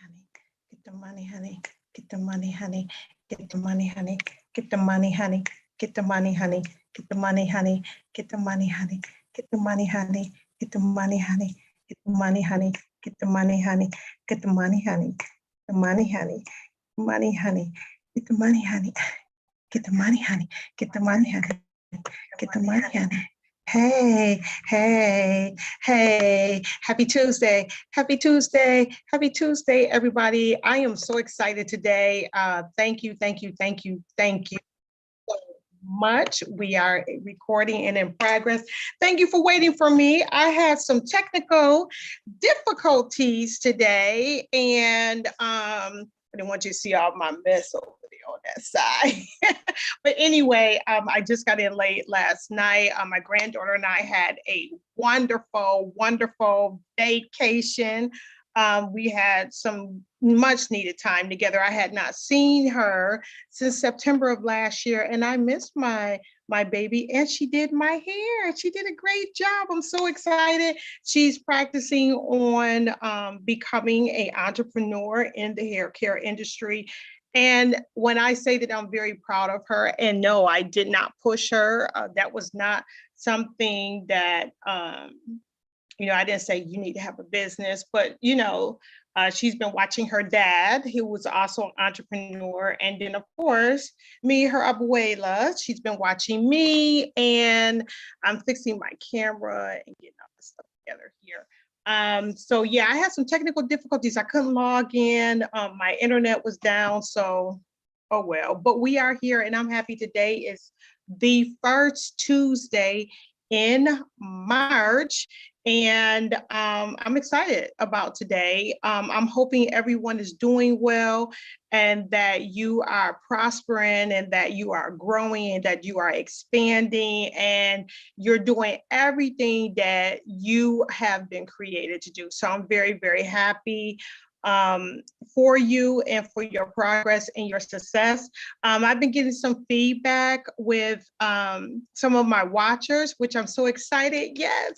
honey. Get the money, honey. Get the money, honey. Get the money, honey. Get the money, honey. Get the money, honey. Get the money, honey. Get the money, honey. Get the money, honey. Get the money, honey. Get the money, honey. Get the money, honey. Get the money, honey. The money, honey. Money, honey. Get the money, honey. Get the money, honey. Get the money, honey. Get the money, honey. Hey, hey, hey, happy Tuesday, happy Tuesday, happy Tuesday, everybody. I am so excited today. Thank you so much. We are recording and in progress. Thank you for waiting for me. I had some technical difficulties today, and I didn't want you to see all my mess over there on that side. But anyway, I just got in late last night. My granddaughter and I had a wonderful, wonderful vacation. We had some much needed time together. I had not seen her since September of last year, and I missed my baby, and she did my hair. She did a great job. I'm so excited. She's practicing on becoming an entrepreneur in the hair care industry. And when I say that I'm very proud of her, and no, I did not push her. That was not something that, I didn't say you need to have a business, but, she's been watching her dad, who was also an entrepreneur. And then, of course, me, her abuela, she's been watching me, and I'm fixing my camera and getting all this stuff together here. So yeah, I had some technical difficulties. I couldn't log in. My internet was down, so oh well. But we are here, and I'm happy. Today is the first Tuesday in March, and I'm excited about today. I'm hoping everyone is doing well, and that you are prospering, and that you are growing, and that you are expanding, and you're doing everything that you have been created to do. So I'm very, very happy for you and for your progress and your success. I've been getting some feedback with some of my watchers, which I'm so excited. Yes,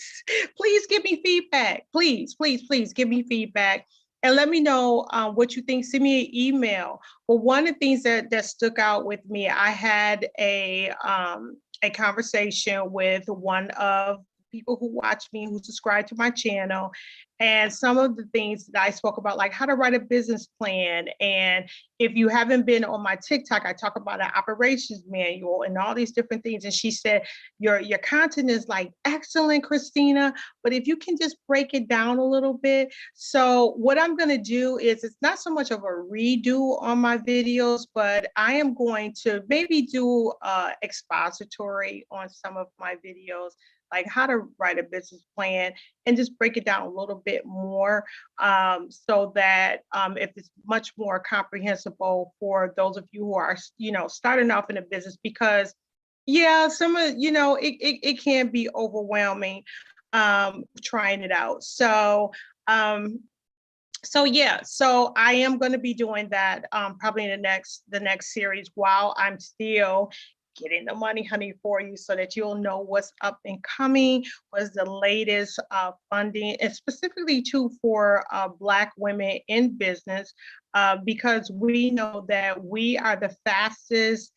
please give me feedback. Please, please, please give me feedback. And let me know what you think. Send me an email. Well, one of the things that stuck out with me, I had a conversation with one of people who watch me, who subscribe to my channel. And some of the things that I spoke about, like how to write a business plan. And if you haven't been on my TikTok, I talk about an operations manual and all these different things. And she said, your content is like excellent, Christina, but if you can just break it down a little bit. So what I'm going to do is, it's not so much of a redo on my videos, but I am going to maybe do expository on some of my videos, like how to write a business plan, and just break it down a little bit more, so that if it's much more comprehensible for those of you who are, starting off in a business, because yeah, some of, it can be overwhelming trying it out. So yeah, so I am going to be doing that probably in the next series, while I'm still getting the money, honey, for you, so that you'll know what's up and coming, what's the latest funding, and specifically too for Black women in business, because we know that we are the fastest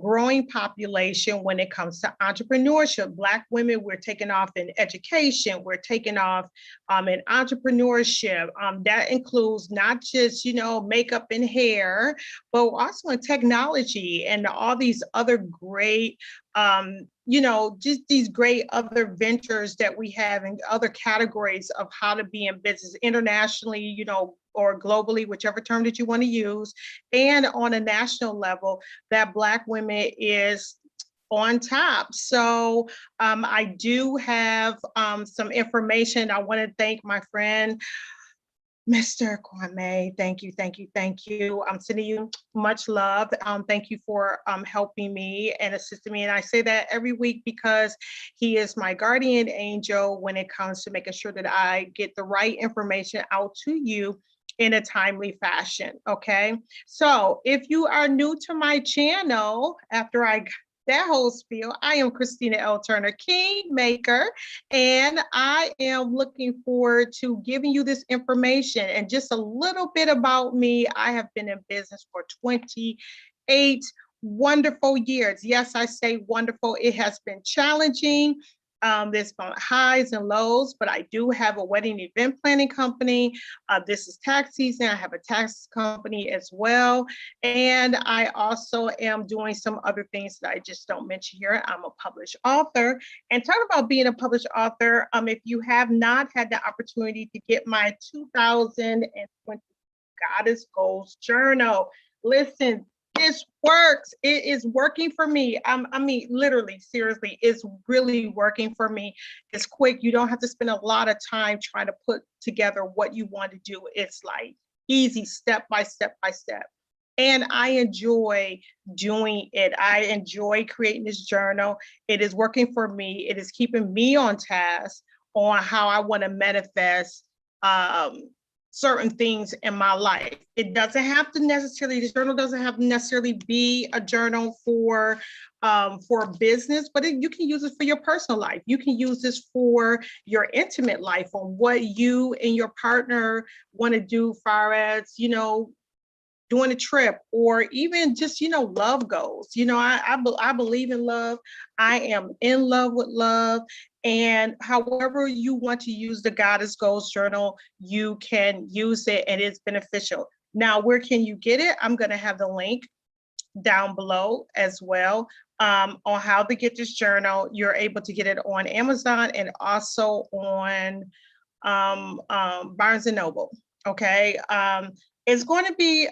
growing population when it comes to entrepreneurship. Black women, we're taking off in education, we're taking off in entrepreneurship. That includes not just, makeup and hair, but also in technology and all these other great, just these great other ventures that we have in other categories of how to be in business internationally, or globally, whichever term that you want to use, and on a national level, that Black women is on top. So I do have some information. I want to thank my friend, Mr. Kwame. Thank you, thank you, thank you. I'm sending you much love. Thank you for helping me and assisting me. And I say that every week because he is my guardian angel when it comes to making sure that I get the right information out to you in a timely fashion, okay? So if you are new to my channel, after I that whole spiel. I am Christina L Turner, Kingmaker, and I am looking forward to giving you this information and just a little bit about me. I have been in business for 28 wonderful years. Yes, I say wonderful. It has been challenging. There's been highs and lows, but I do have a wedding event planning company. This is tax season. I have a tax company as well. And I also am doing some other things that I just don't mention here. I'm a published author. And talk about being a published author. If you have not had the opportunity to get my 2020 Goddess Goals Journal, listen, this works. It is working for me. I mean, literally, seriously, it's really working for me. It's quick. You don't have to spend a lot of time trying to put together what you want to do. It's like easy, step by step by step. And I enjoy doing it. I enjoy creating this journal. It is working for me. It is keeping me on task on how I want to manifest certain things in my life. It doesn't have to necessarily, the journal doesn't have to necessarily be a journal for business, but you can use it for your personal life. You can use this for your intimate life, on what you and your partner want to do, far as, doing a trip, or even just, love goals. I believe in love. I am in love with love. And however you want to use the Goddess Goals Journal, you can use it, and it's beneficial. Now, where can you get it? I'm going to have the link down below as well, on how to get this journal. You're able to get it on Amazon and also on Barnes and Noble. Okay. It's going to be,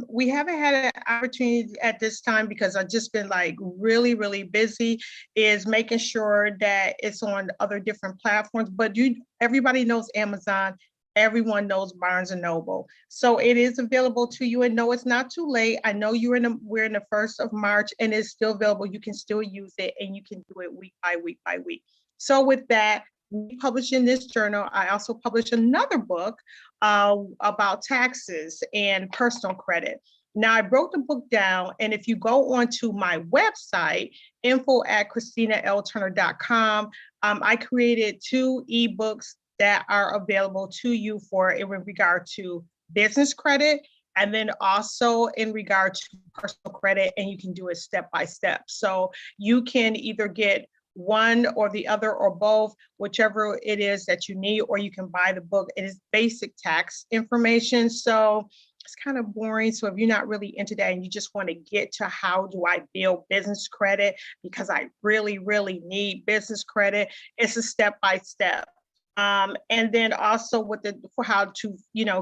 we haven't had an opportunity at this time because I've just been like really, really busy, is making sure that it's on other different platforms. But everybody knows Amazon. Everyone knows Barnes and Noble. So it is available to you, and no, it's not too late. I know we're in the 1st of March, and it's still available. You can still use it, and you can do it week by week by week. So with that, we publish in this journal. I also published another book about taxes and personal credit. Now, I broke the book down, and if you go onto my website, info@ChristinaLTurner.com, I created 2 ebooks that are available to you in regard to business credit, and then also in regard to personal credit, and you can do it step by step. So you can either get one or the other or both, whichever it is that you need, or you can buy the book. It is basic tax information, so it's kind of boring. So if you're not really into that and you just want to get to how do I build business credit, because I really, really need business credit, it's a step by step. And then also for how to,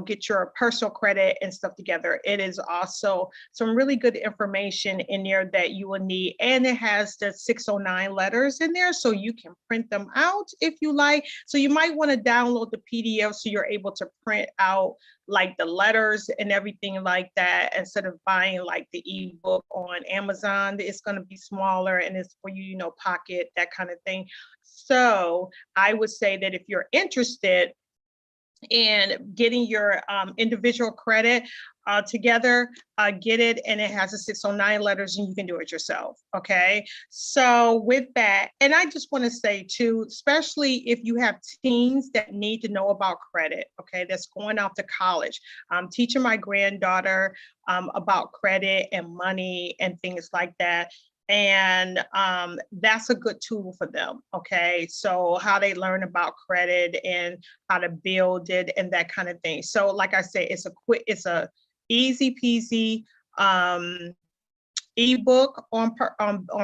get your personal credit and stuff together. It is also some really good information in there that you will need. And it has the 609 letters in there, so you can print them out if you like. So you might want to download the PDF so you're able to print out like the letters and everything like that, instead of buying like the ebook on Amazon. It's going to be smaller, and it's for you, pocket, that kind of thing. So I would say that if you're interested in getting your individual credit together, get it, and it has a 609 letters, and you can do it yourself. Okay, so with that, and I just want to say too, especially if you have teens that need to know about credit, okay, that's going off to college. I'm teaching my granddaughter about credit and money and things like that. And that's a good tool for them. Okay, so how they learn about credit and how to build it and that kind of thing. So like I say, it's a easy peasy ebook on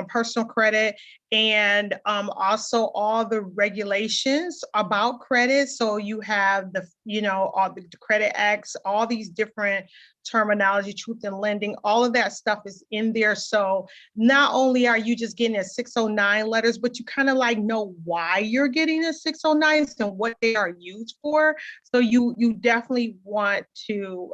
personal credit, and also all the regulations about credit. So you have all the credit acts, all these different terminology, truth in lending, all of that stuff is in there. So not only are you just getting a 609 letters, but you kind of like know why you're getting a 609s and what they are used for. So you definitely want to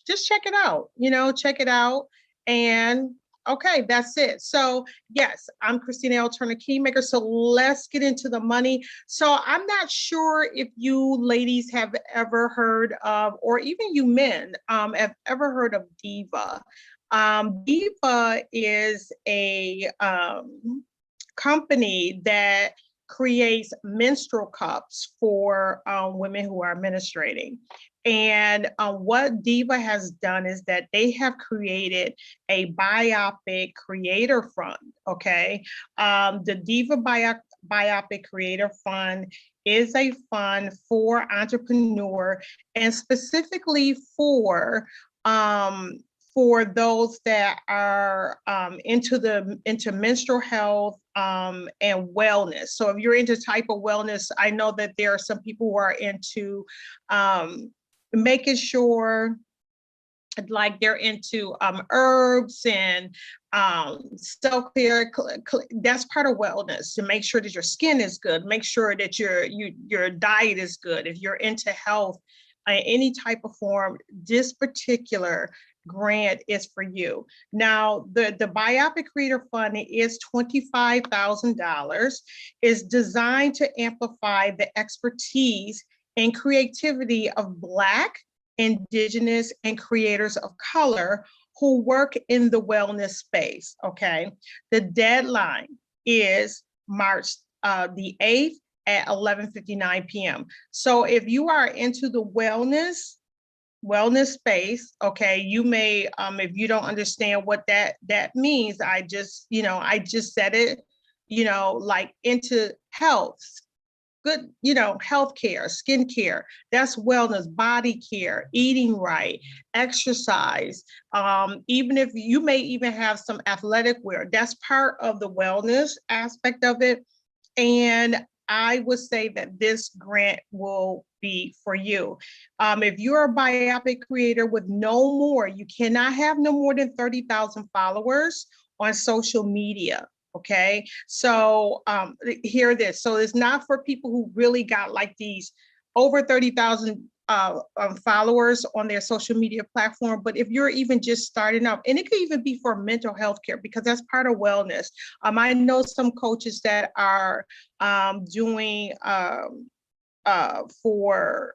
just check it out, check it out. And okay, that's it. So yes, I'm Christina L Turner, Kingmaker. So let's get into the money. So I'm not sure if you ladies have ever heard of, or even you men have ever heard of Diva. Diva is a company that creates menstrual cups for women who are menstruating. And what Diva has done is that they have created a biopic creator fund. Okay. The Diva Biopic Creator Fund is a fund for entrepreneur and specifically for those that are into menstrual health and wellness. So if you're into type of wellness, I know that there are some people who are into making sure, like they're into herbs and self-care. That's part of wellness, to make sure that your skin is good, make sure that your diet is good. If you're into health in any type of form, this particular grant is for you. Now, the Biopic Creator Fund is $25,000, is designed to amplify the expertise and creativity of Black, Indigenous, and creators of color who work in the wellness space. Okay. The deadline is March the 8th at 11:59 p.m. So if you are into the wellness space, okay, you may if you don't understand what that means, I just said it, like into health, good, healthcare, skincare, that's wellness, body care, eating right, exercise. Even if you may even have some athletic wear, that's part of the wellness aspect of it. And I would say that this grant will be for you. If you're a biopic creator with you cannot have no more than 30,000 followers on social media. Okay, so hear this. So it's not for people who really got like these over 30,000 followers on their social media platform. But if you're even just starting up, and it could even be for mental health care, because that's part of wellness. I know some coaches that are doing for,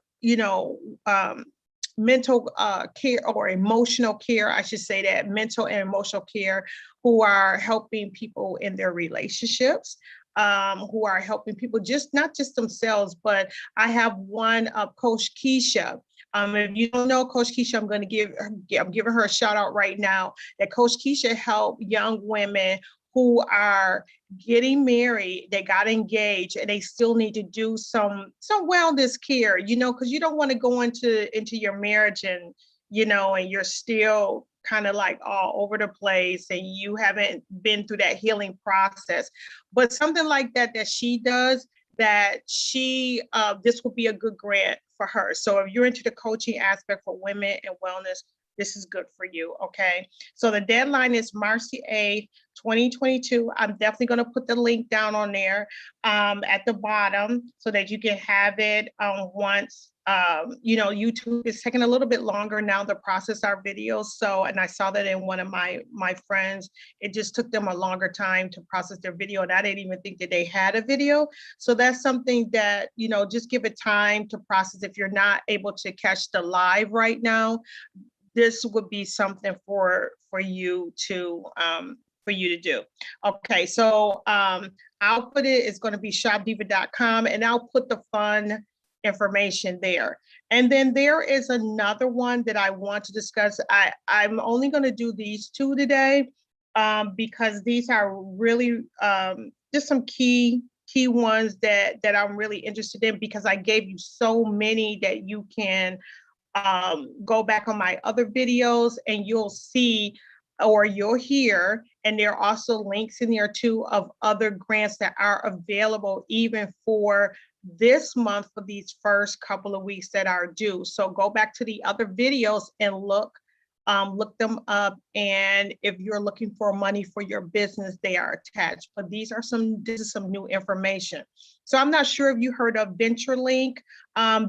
mental care or emotional care, I should say that, mental and emotional care, who are helping people in their relationships, who are helping people not just themselves, but I have one, Coach Keisha. If you don't know Coach Keisha, I'm giving her a shout out right now, that Coach Keisha helped young women who are getting married, they got engaged, and they still need to do some wellness care, because you don't want to go into your marriage and, and you're still kind of like all over the place and you haven't been through that healing process. But something like that she does, this will be a good grant for her. So if you're into the coaching aspect for women and wellness, this is good for you. Okay. So the deadline is March the 8th, 2022. I'm definitely going to put the link down on there at the bottom so that you can have it once. YouTube is taking a little bit longer now to process our videos. So, and I saw that in one of my friends, it just took them a longer time to process their video. And I didn't even think that they had a video. So that's something that, just give it time to process. If you're not able to catch the live right now, this would be something for you to do. Okay, so I'll put it's going to be shopdiva.com, and I'll put the fund information there. And then there is another one that I want to discuss. I'm only going to do these two today because these are really just some key ones that I'm really interested in, because I gave you so many that you can go back on my other videos and you'll see, or you'll hear, and there are also links in there too of other grants that are available even for this month, for these first couple of weeks that are due. So go back to the other videos and look them up. And if you're looking for money for your business, they are attached. But this is some new information. So I'm not sure if you heard of VentureLink.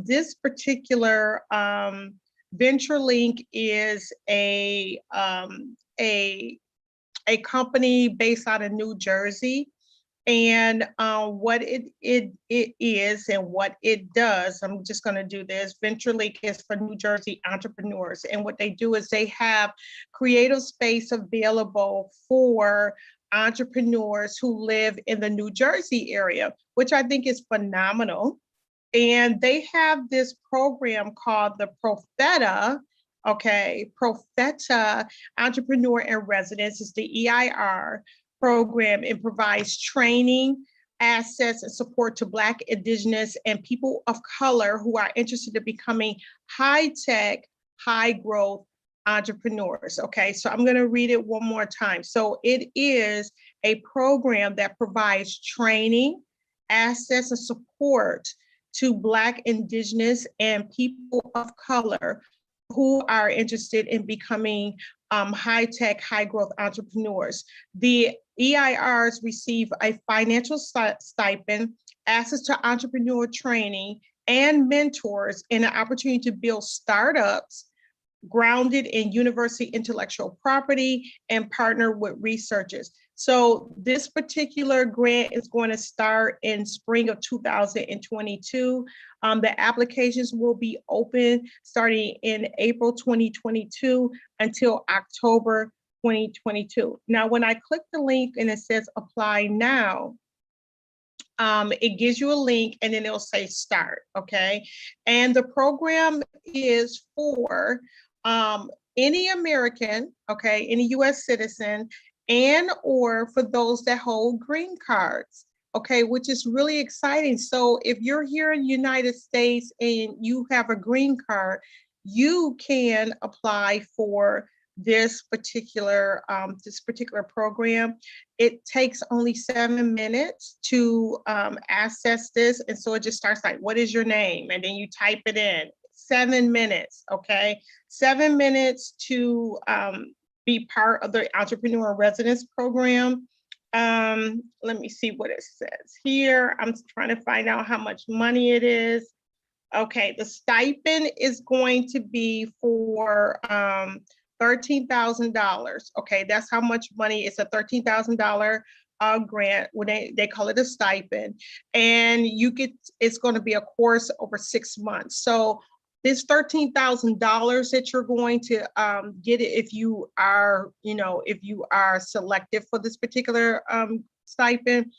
This particular VentureLink is a company based out of New Jersey. And what it is and what it does, I'm just going to do this. VentureLink is for New Jersey entrepreneurs. And what they do is they have creative space available for entrepreneurs who live in the New Jersey area, which I think is phenomenal. And they have this program called the Profeta, Profeta Entrepreneur in Residence. It's the EIR program. It provides training, access, and support to Black, Indigenous, and people of color who are interested in becoming high-tech, high-growth entrepreneurs. Okay, so I'm going to read it one more time. So it is a program that provides training, access, and support to Black, Indigenous, and people of color who are interested in becoming high-tech, high-growth entrepreneurs. The EIRs receive a financial stipend, access to entrepreneur training, and mentors, and an opportunity to build startups grounded in university intellectual property and partner with researchers. So this particular grant is going to start in spring of 2022. The applications will be open starting in April 2022 until October 2022. Now, when I click the link and it says apply now, it gives you a link and then it'll say start, okay? And the program is for any American, okay, any US citizen, and or for those that hold green cards, okay, which is really exciting. So if you're here in the United States and you have a green card, you can apply for this particular program. It takes only 7 minutes to access this. And so it just starts like, what is your name? And then you type it in. 7 minutes, okay? 7 minutes to be part of the Entrepreneur Residence Program. Let me see what it says here. I'm trying to find out how much money it is. Okay, the stipend is going to be for $13,000. Okay, that's how much money. It's a $13,000 grant. When they call it a stipend, and it's going to be a course over 6 months. So this $13,000 that you're going to get it if you are, if you are selected for this particular stipend,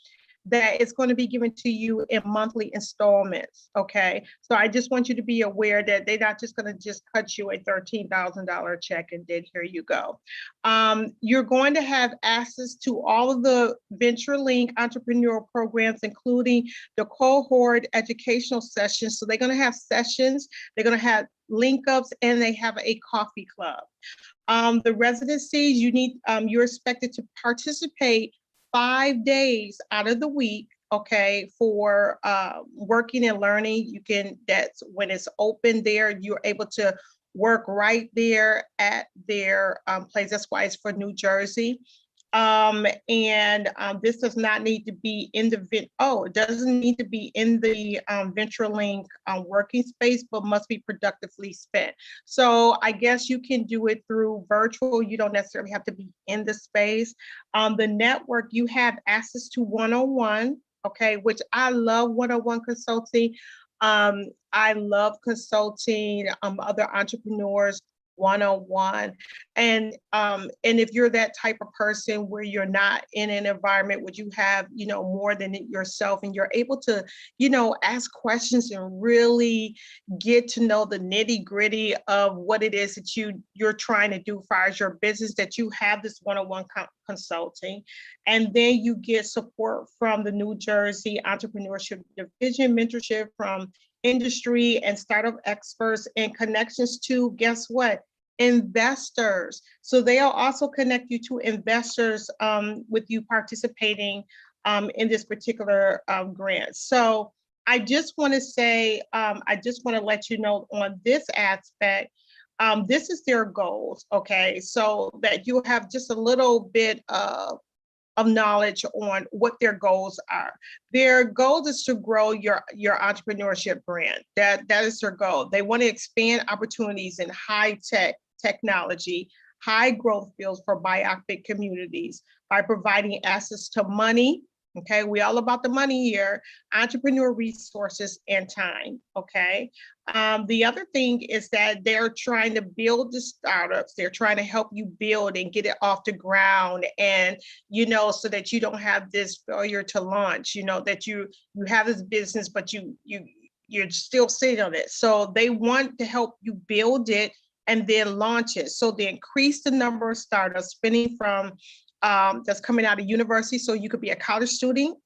that is going to be given to you in monthly installments, okay? So I just want you to be aware that they're not just going to just cut you a $13,000 check and then here you go. You're going to have access to all of the VentureLink entrepreneurial programs, including the cohort educational sessions. So they're going to have sessions, they're going to have link ups, and they have a coffee club. The residencies, you're expected to participate 5 days out of the week, okay, for working and learning. That's when it's open there, you're able to work right there at their place. That's why it's for New Jersey. This does not need to be in it doesn't need to be in the VentureLink working space, but must be productively spent. So I guess you can do it through virtual. You don't necessarily have to be in the space. The network, you have access to one-on-one, okay, which I love one-on-one consulting. I love consulting other entrepreneurs one-on-one. And if you're that type of person where you're not in an environment where you have, more than yourself, and you're able to, ask questions and really get to know the nitty-gritty of what it is that you're trying to do as far as your business, that you have this one-on-one consulting. And then you get support from the New Jersey Entrepreneurship Division, mentorship from industry and startup experts, and connections to, guess what? Investors. So they'll also connect you to investors with you participating in this particular grant. So I just want to say, I just want to let you know on this aspect, this is their goals, okay? So that you have just a little bit of knowledge on what their goals are. Their goal is to grow your entrepreneurship brand. That is their goal. They want to expand opportunities in high-tech technology, high growth fields for biopic communities by providing access to money, Okay, we all about the money here, entrepreneur resources and time. Okay. The other thing is that they're trying to build the startups. They're trying to help you build and get it off the ground, and so that you don't have this failure to launch. That you have this business, but you're still sitting on it. So they want to help you build it and then launch it. So they increase the number of startups, spending from that's coming out of university. So you could be a college student,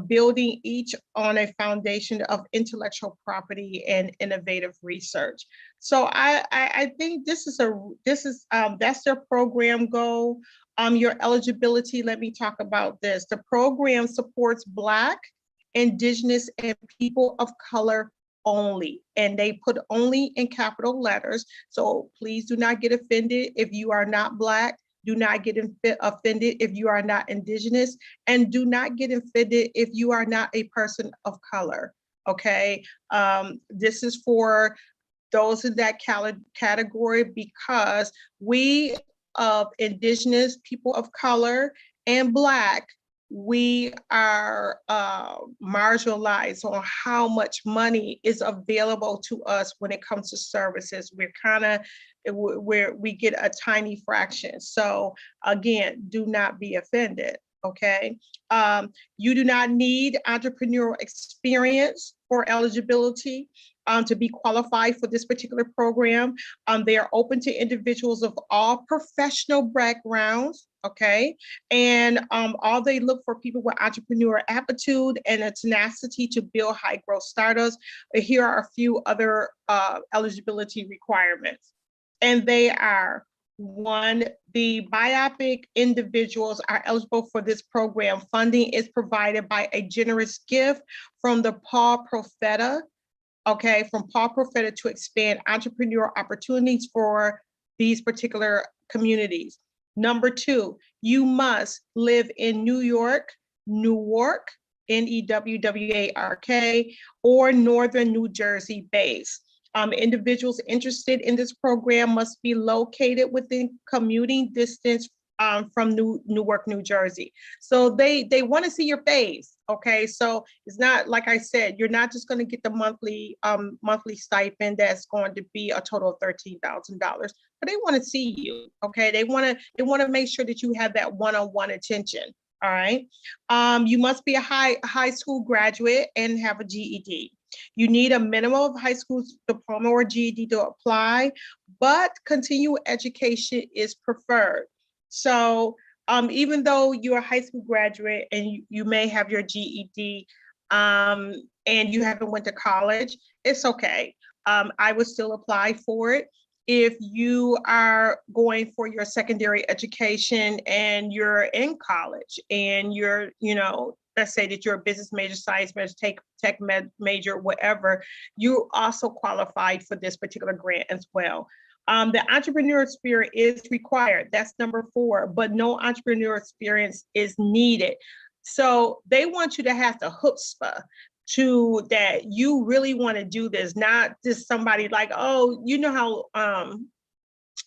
building each on a foundation of intellectual property and innovative research. So I think that's their program goal. Your eligibility, let me talk about this. The program supports Black, Indigenous, and people of color only, and they put only in capital letters. So please do not get offended if you are not Black. Do not get offended if you are not Indigenous, and do not get offended if you are not a person of color. Okay, this is for those in that category, because we of Indigenous, people of color, and Black, we are marginalized on how much money is available to us when it comes to services. We get a tiny fraction. So again, do not be offended. Okay. You do not need entrepreneurial experience for eligibility to be qualified for this particular program. They are open to individuals of all professional backgrounds. Okay. And all they look for people with entrepreneurial aptitude and a tenacity to build high growth startups. Here are a few other eligibility requirements. And they are: one, the biopic individuals are eligible for this program. Funding is provided by a generous gift from the Profeta, from Profeta, to expand entrepreneurial opportunities for these particular communities. Number two, you must live in Newark, Newark, or Northern New Jersey base. Individuals interested in this program must be located within commuting distance from Newark, New Jersey. So they want to see your face. Okay, so it's not, like I said, you're not just going to get the monthly stipend that's going to be a total of $13,000, but they want to see you. Okay, they want to make sure that you have that one-on-one attention. All right, you must be a high school graduate and have a GED. You need a minimum of high school diploma or GED to apply, but continuing education is preferred. So even though you're a high school graduate and you may have your GED and you haven't went to college, it's okay. I would still apply for it. If you are going for your secondary education and you're in college and you're, let's say that you're a business major, science major, tech major, whatever, you also qualified for this particular grant as well. The entrepreneurial spirit is required. That's number 4, but no entrepreneurial experience is needed. So they want you to have the chutzpah to that you really want to do this, not just somebody like, oh, you know how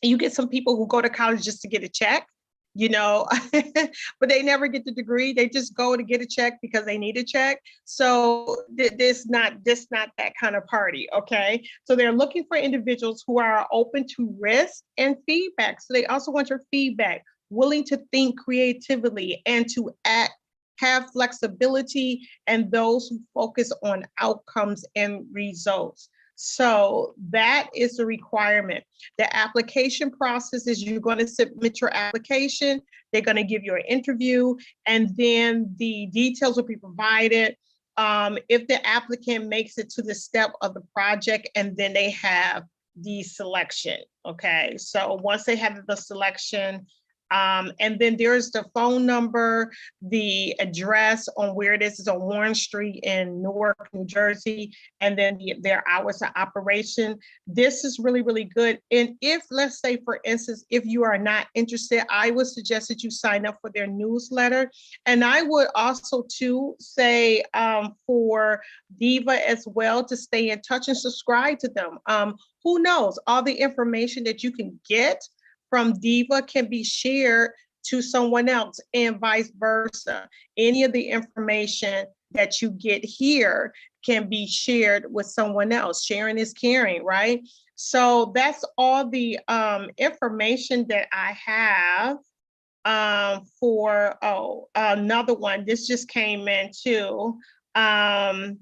you get some people who go to college just to get a check, but they never get the degree. They just go to get a check because they need a check. So this not that kind of party. Okay, so they're looking for individuals who are open to risk and feedback. So they also want your feedback, willing to think creatively and to act, have flexibility, and those who focus on outcomes and results. So that is the requirement. The application process is you're going to submit your application. They're going to give you an interview, and then the details will be provided. If the applicant makes it to the step of the project, and then they have the selection. Okay, so once they have the selection, and then there's the phone number, the address on where it is on Warren Street in Newark, New Jersey, and then their hours of operation. This is really, really good. And if, let's say, for instance, if you are not interested, I would suggest that you sign up for their newsletter. And I would also, too, say for Diva as well, to stay in touch and subscribe to them. Who knows? All the information that you can get from Diva can be shared to someone else, and vice versa. Any of the information that you get here can be shared with someone else. Sharing is caring, right? So that's all the information that I have for, another one. This just came in too. Let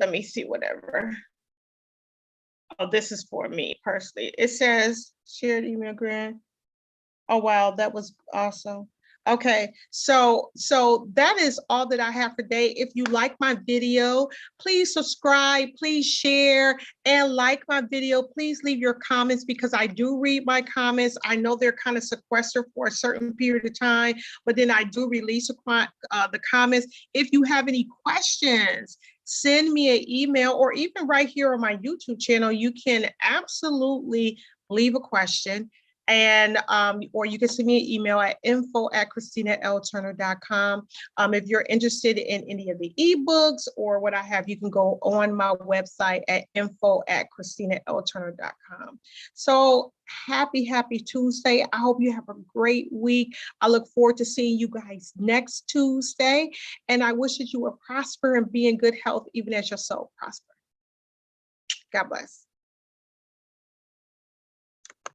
me see, whatever. Oh, this is for me personally. It says shared email grant. Oh, wow, that was awesome. Okay, so that is all that I have for today. If you like my video, please subscribe, please share, and like my video. Please leave your comments because I do read my comments. I know they're kind of sequestered for a certain period of time, but then I do release the comments. If you have any questions, send me an email, or even right here on my YouTube channel, you can absolutely leave a question. And or you can send me an email at info@ChristinaLTurner.com. If you're interested in any of the ebooks or what I have, you can go on my website at info@ChristinaLTurner.com. So happy Tuesday. I hope you have a great week. I look forward to seeing you guys next Tuesday. And I wish that you would prosper and be in good health, even as your soul prosper. God bless.